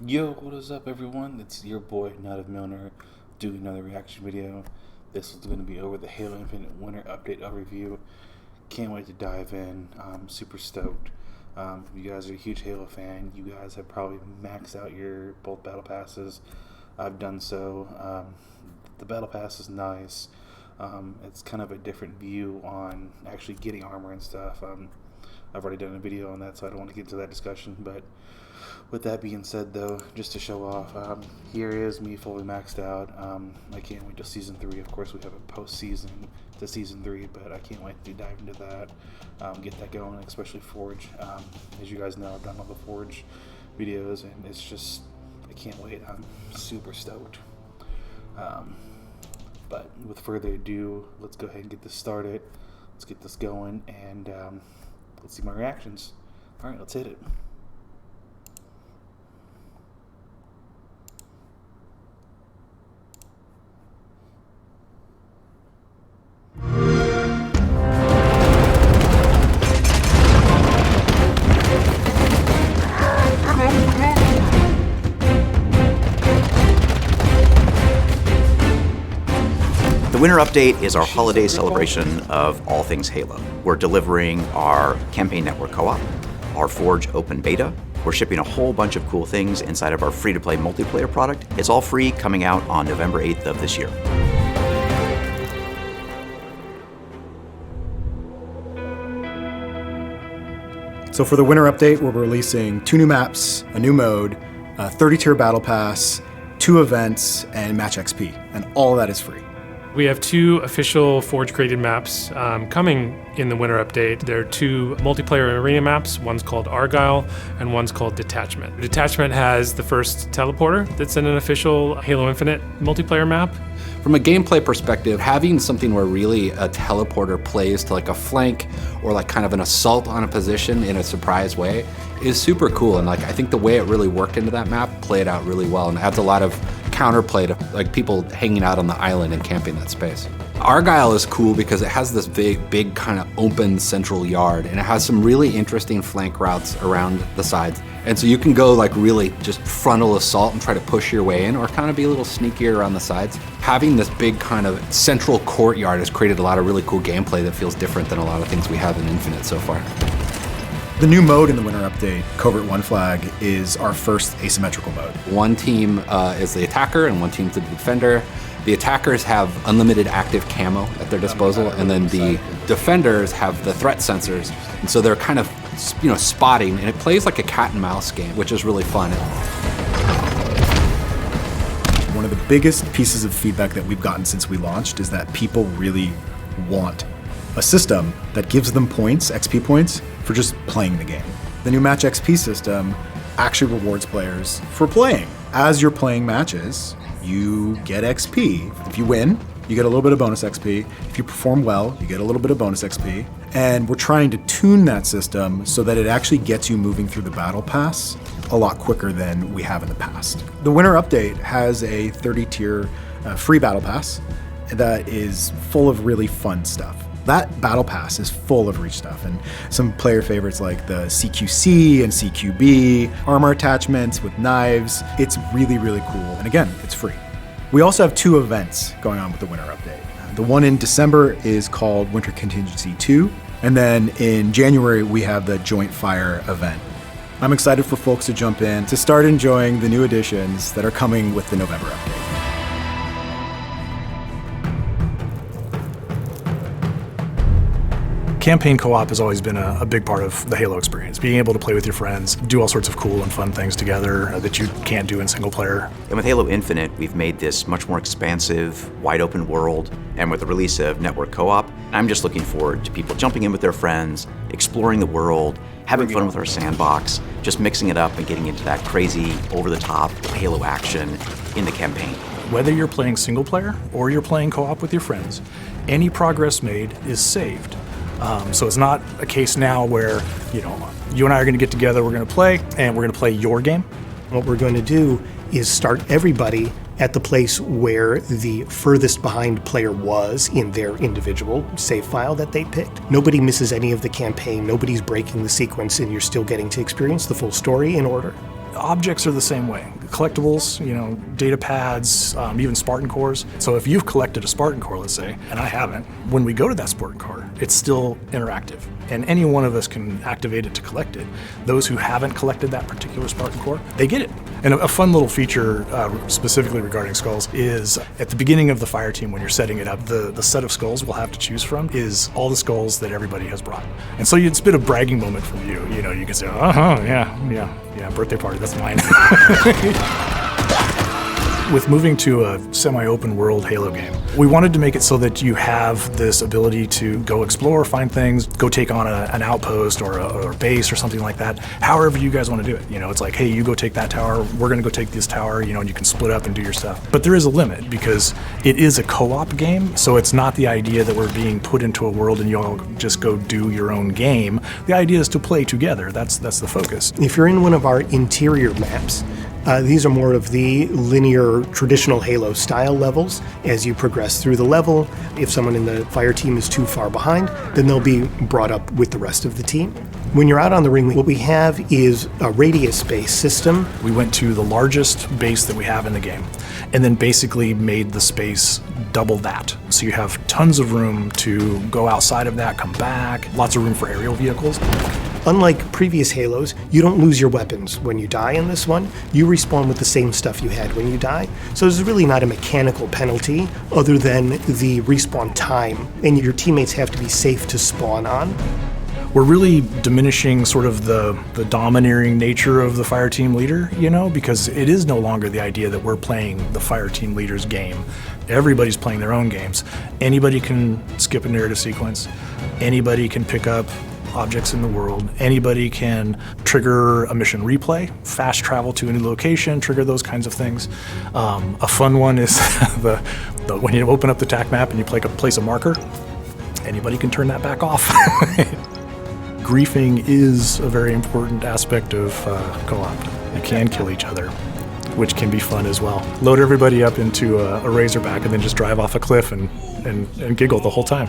Yo, what is up everyone? It's your boy, Not of Milner, doing another reaction video. This is going to be over the Halo Infinite Winter Update overview. Can't wait to dive in. I'm super stoked. If you guys are a huge Halo fan, you guys have probably maxed out your both battle passes. I've done so. The battle pass is nice. It's kind of a different view on actually getting armor and stuff. I've already done a video on that, so I don't want to get into that discussion, but with that being said, though, just to show off, here is me fully maxed out. I can't wait till Season 3. Of course, we have a post-season to Season 3, but I can't wait to dive into that, get that going, especially Forge. As you guys know, I've done all the Forge videos, and it's just, I can't wait. I'm super stoked. But with further ado, let's go ahead and get this started. Let's get this going, and let's see my reactions. All right, let's hit it. The Winter Update is our holiday celebration of all things Halo. We're delivering our Campaign Network Co-op, our Forge Open Beta. We're shipping a whole bunch of cool things inside of our free-to-play multiplayer product. It's all free, coming out on November 8th of this year. So for the Winter Update, we're releasing 2 new maps, a new mode, a 30-tier battle pass, 2 events, and match XP, and all of that is free. We have 2 official Forge-created maps coming in the Winter Update. There are 2 multiplayer arena maps. One's called ARGYLE and one's called DETACHMENT. DETACHMENT has the first teleporter that's in an official Halo Infinite multiplayer map. From a gameplay perspective, having something where really a teleporter plays to like a flank or like kind of an assault on a position in a surprise way is super cool. And like I think the way it really worked into that map played out really well and adds a lot of counterplay to like people hanging out on the island and camping that space. ARGYLE is cool because it has this big kind of open central yard, and it has some really interesting flank routes around the sides. And so you can go like really just frontal assault and try to push your way in, or kind of be a little sneakier around the sides. Having this big kind of central courtyard has created a lot of really cool gameplay that feels different than a lot of things we have in Infinite so far. The new mode in the Winter Update, Covert 1 Flag, is our first asymmetrical mode. One team is the attacker and one team's the defender. The attackers have unlimited active camo at their disposal, and then the defenders have the threat sensors. And so they're kind of, spotting, and it plays like a cat and mouse game, which is really fun. One of the biggest pieces of feedback that we've gotten since we launched is that people really want a system that gives them points, XP points, for just playing the game. The new Match XP system actually rewards players for playing. As you're playing matches, you get XP. If you win, you get a little bit of bonus XP. If you perform well, you get a little bit of bonus XP. And we're trying to tune that system so that it actually gets you moving through the battle pass a lot quicker than we have in the past. The Winter Update has a 30-tier free battle pass that is full of really fun stuff. That battle pass is full of reach stuff and some player favorites like the CQC and CQB, armor attachments with knives. It's really, really cool. And again, it's free. We also have 2 events going on with the Winter Update. The one in December is called Winter Contingency 2. And then in January, we have the Joint Fire event. I'm excited for folks to jump in to start enjoying the new additions that are coming with the November update. Campaign co-op has always been a big part of the Halo experience. Being able to play with your friends, do all sorts of cool and fun things together that you can't do in single player. And with Halo Infinite, we've made this much more expansive, wide open world. And with the release of Network Co-op, I'm just looking forward to people jumping in with their friends, exploring the world, having fun with our sandbox, just mixing it up and getting into that crazy, over-the-top Halo action in the campaign. Whether you're playing single player or you're playing co-op with your friends, any progress made is saved. So it's not a case now where, you and I are going to get together, we're going to play, and we're going to play your game. What we're going to do is start everybody at the place where the furthest behind player was in their individual save file that they picked. Nobody misses any of the campaign, nobody's breaking the sequence, and you're still getting to experience the full story in order. Objects are the same way. Collectibles, data pads, even Spartan cores. So if you've collected a Spartan core, let's say, and I haven't, when we go to that Spartan core, it's still interactive. And any one of us can activate it to collect it. Those who haven't collected that particular Spartan core, they get it. And a fun little feature specifically regarding skulls is at the beginning of the fire team when you're setting it up, the set of skulls we'll have to choose from is all the skulls that everybody has brought. And so it's a bit of a bragging moment from you. You can say, yeah, birthday party, that's mine. With moving to a semi-open world Halo game, we wanted to make it so that you have this ability to go explore, find things, go take on an outpost or a base or something like that, however you guys want to do it. It's like, hey, you go take that tower, we're going to go take this tower, and you can split up and do your stuff. But there is a limit because it is a co-op game, so it's not the idea that we're being put into a world and you all just go do your own game. The idea is to play together. That's the focus. If you're in one of our interior maps, these are more of the linear, traditional Halo style levels. As you progress through the level, if someone in the fire team is too far behind, then they'll be brought up with the rest of the team. When you're out on the ring, what we have is a radius-based system. We went to the largest base that we have in the game, and then basically made the space double that. So you have tons of room to go outside of that, come back, lots of room for aerial vehicles. Unlike previous Halos, you don't lose your weapons when you die in this one. You respawn with the same stuff you had when you die. So there's really not a mechanical penalty other than the respawn time, and your teammates have to be safe to spawn on. We're really diminishing sort of the domineering nature of the fire team leader, because it is no longer the idea that we're playing the fire team leader's game. Everybody's playing their own games. Anybody can skip a narrative sequence. Anybody can pick up objects in the world. Anybody can trigger a mission replay, fast travel to a new location, trigger those kinds of things. A fun one is when you open up the TAC map and you place a marker, anybody can turn that back off. Griefing is a very important aspect of co-op. You can kill each other, which can be fun as well. Load everybody up into a Razorback and then just drive off a cliff and giggle the whole time.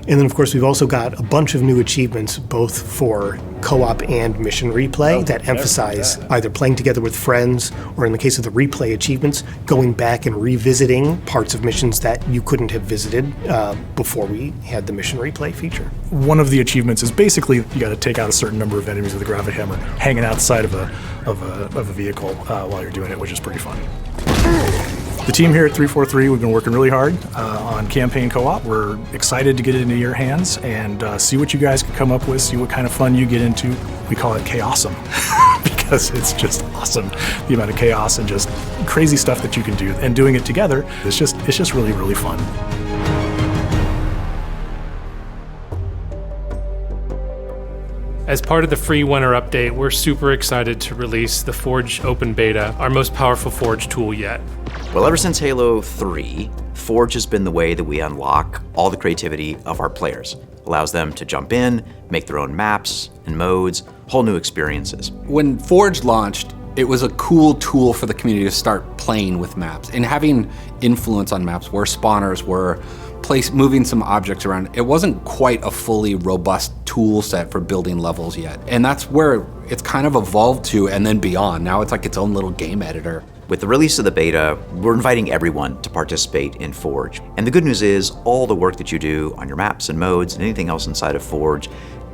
And then, of course, we've also got a bunch of new achievements, both for co-op and mission replay, that emphasize either playing together with friends, or in the case of the replay achievements, going back and revisiting parts of missions that you couldn't have visited before we had the mission replay feature. One of the achievements is basically you got to take out a certain number of enemies with a gravity hammer, hanging outside of a vehicle while you're doing it, which is pretty fun. The team here at 343, we've been working really hard on campaign co-op. We're excited to get it into your hands and see what you guys can come up with, see what kind of fun you get into. We call it Chaosum because it's just awesome. The amount of chaos and just crazy stuff that you can do, and doing it together, it's just really, really fun. As part of the free winter update, we're super excited to release the Forge Open Beta, our most powerful Forge tool yet. Well, ever since Halo 3, Forge has been the way that we unlock all the creativity of our players. Allows them to jump in, make their own maps and modes, whole new experiences. When Forge launched, it was a cool tool for the community to start playing with maps and having influence on maps where spawners were, moving some objects around. It wasn't quite a fully robust tool set for building levels yet. And that's where it's kind of evolved to, and then beyond. Now it's like its own little game editor. With the release of the beta, we're inviting everyone to participate in Forge. And the good news is all the work that you do on your maps and modes and anything else inside of Forge,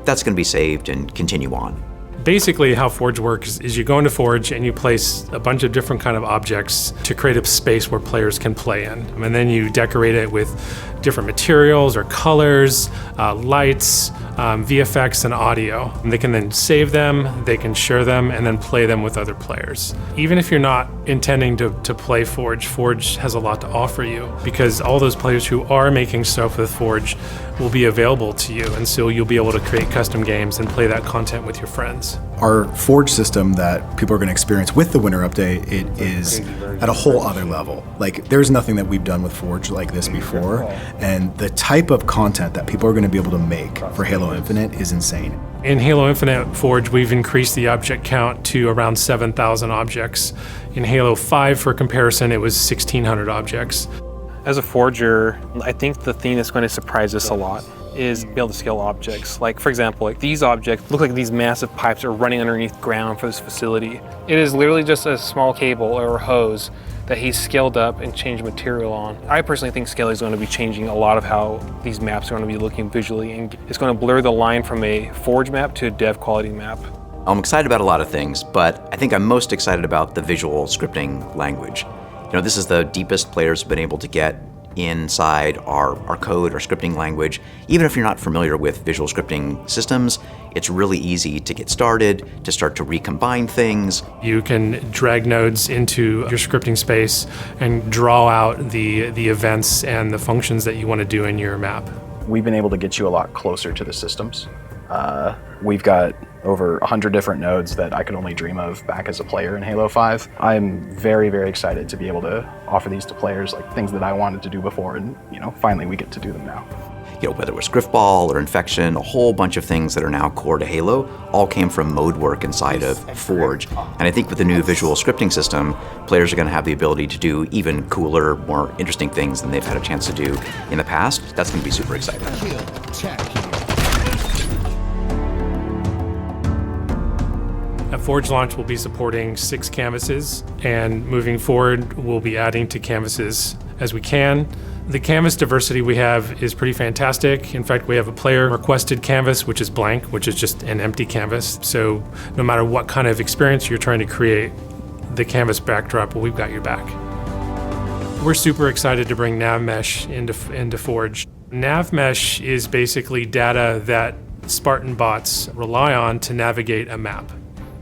that's going to be saved and continue on. Basically, how Forge works is you go into Forge and you place a bunch of different kind of objects to create a space where players can play in. And then you decorate it with different materials or colors, lights, VFX, and audio. And they can then save them, they can share them, and then play them with other players. Even if you're not intending to play Forge, Forge has a lot to offer you, because all those players who are making stuff with Forge will be available to you, and so you'll be able to create custom games and play that content with your friends. Our Forge system that people are going to experience with the winter update, it is at a whole other level. Like, there's nothing that we've done with Forge like this before, and the type of content that people are going to be able to make for Halo Infinite is insane. In Halo Infinite Forge, we've increased the object count to around 7,000 objects. In Halo 5, for comparison, it was 1,600 objects. As a forger, I think the thing that's going to surprise us a lot is be able to scale objects. Like, for example, like these objects look like these massive pipes are running underneath ground for this facility. It is literally just a small cable or a hose that he's scaled up and changed material on. I personally think scaling is going to be changing a lot of how these maps are going to be looking visually, and it's going to blur the line from a Forge map to a dev quality map. I'm excited about a lot of things, but I think I'm most excited about the visual scripting language. You know, this is the deepest players have been able to get inside our code or scripting language. Even if you're not familiar with visual scripting systems, it's really easy to get started, to start to recombine things. You can drag nodes into your scripting space and draw out the events and the functions that you want to do in your map. We've been able to get you a lot closer to the systems. We've got over 100 different nodes that I could only dream of back as a player in Halo 5. I'm very, very excited to be able to offer these to players, like things that I wanted to do before, and finally we get to do them now. You know, whether it was Griffball or Infection, a whole bunch of things that are now core to Halo, all came from mode work inside of Forge. And I think with the new visual scripting system, players are going to have the ability to do even cooler, more interesting things than they've had a chance to do in the past. That's going to be super exciting. At Forge launch, we'll be supporting 6 canvases, and moving forward, we'll be adding to canvases as we can. The canvas diversity we have is pretty fantastic. In fact, we have a player requested canvas, which is blank, which is just an empty canvas. So no matter what kind of experience you're trying to create, the canvas backdrop, well, we've got your back. We're super excited to bring NavMesh into Forge. NavMesh is basically data that Spartan bots rely on to navigate a map.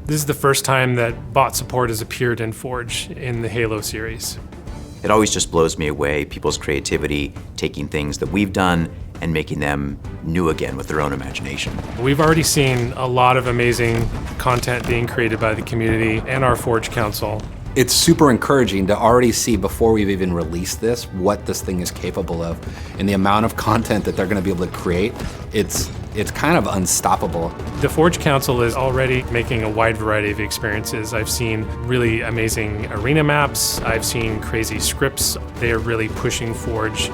This is the first time that bot support has appeared in Forge in the Halo series. It always just blows me away, people's creativity, taking things that we've done and making them new again with their own imagination. We've already seen a lot of amazing content being created by the community and our Forge Council. It's super encouraging to already see, before we've even released this, what this thing is capable of. And the amount of content that they're going to be able to create, it's kind of unstoppable. The Forge Council is already making a wide variety of experiences. I've seen really amazing arena maps. I've seen crazy scripts. They are really pushing Forge.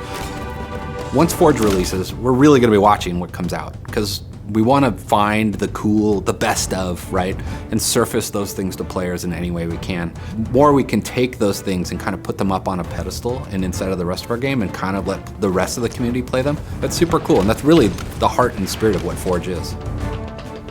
Once Forge releases, we're really going to be watching what comes out, because we want to find the cool, the best of, right? And surface those things to players in any way we can. The more we can take those things and kind of put them up on a pedestal and inside of the rest of our game and kind of let the rest of the community play them, that's super cool. And that's really the heart and spirit of what Forge is.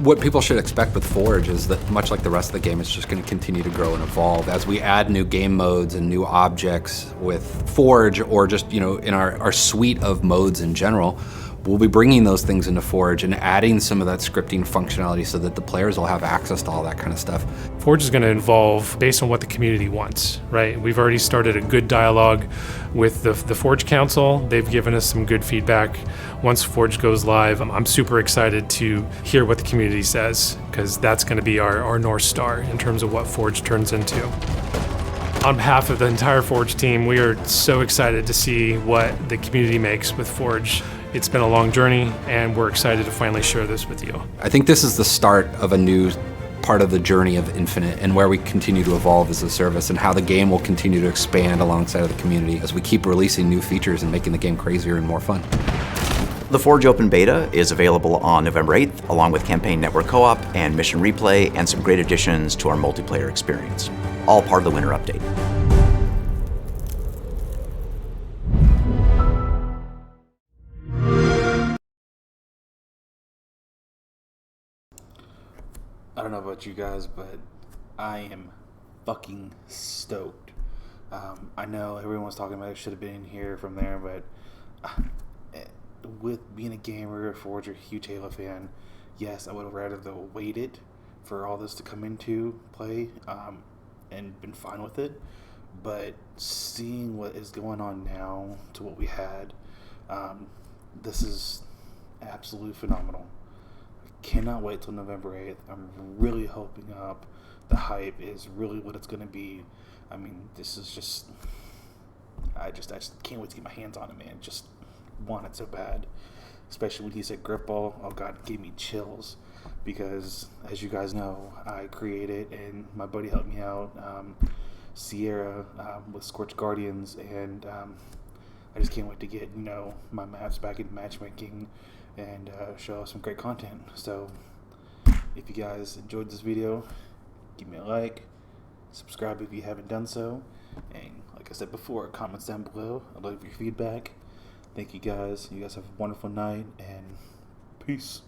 What people should expect with Forge is that, much like the rest of the game, it's just going to continue to grow and evolve as we add new game modes and new objects with Forge, or just, in our suite of modes in general. We'll be bringing those things into Forge and adding some of that scripting functionality so that the players will have access to all that kind of stuff. Forge is going to evolve based on what the community wants, right? We've already started a good dialogue with the Forge Council. They've given us some good feedback. Once Forge goes live, I'm super excited to hear what the community says, because that's going to be our North Star in terms of what Forge turns into. On behalf of the entire Forge team, we are so excited to see what the community makes with Forge. It's been a long journey, and we're excited to finally share this with you. I think this is the start of a new part of the journey of Infinite, and where we continue to evolve as a service, and how the game will continue to expand alongside of the community as we keep releasing new features and making the game crazier and more fun. The Forge Open Beta is available on November 8th, along with Campaign Network Co-op and Mission Replay, and some great additions to our multiplayer experience. All part of the Winter Update. I don't know about you guys, but I am fucking stoked. I know everyone's talking about it should have been in here from there, but with being a gamer, a Forger, a huge Halo fan, yes, I would have rather waited for all this to come into play and been fine with it. But seeing what is going on now to what we had, this is absolutely phenomenal. Cannot wait till November 8th. I'm really hoping up. The hype is really what it's going to be. I mean, this is just... I just can't wait to get my hands on it, man. Just want it so bad. Especially when he said grip ball. Oh, God, it gave me chills. Because, as you guys know, I created and my buddy helped me out, Sierra, with Scorched Guardians. And I just can't wait to get, my maps back in matchmaking and show off some great content. So if you guys enjoyed this video, give me a like, subscribe if you haven't done so, and like I said before, comments down below. I'd love your feedback. Thank you guys. You guys have a wonderful night, and peace.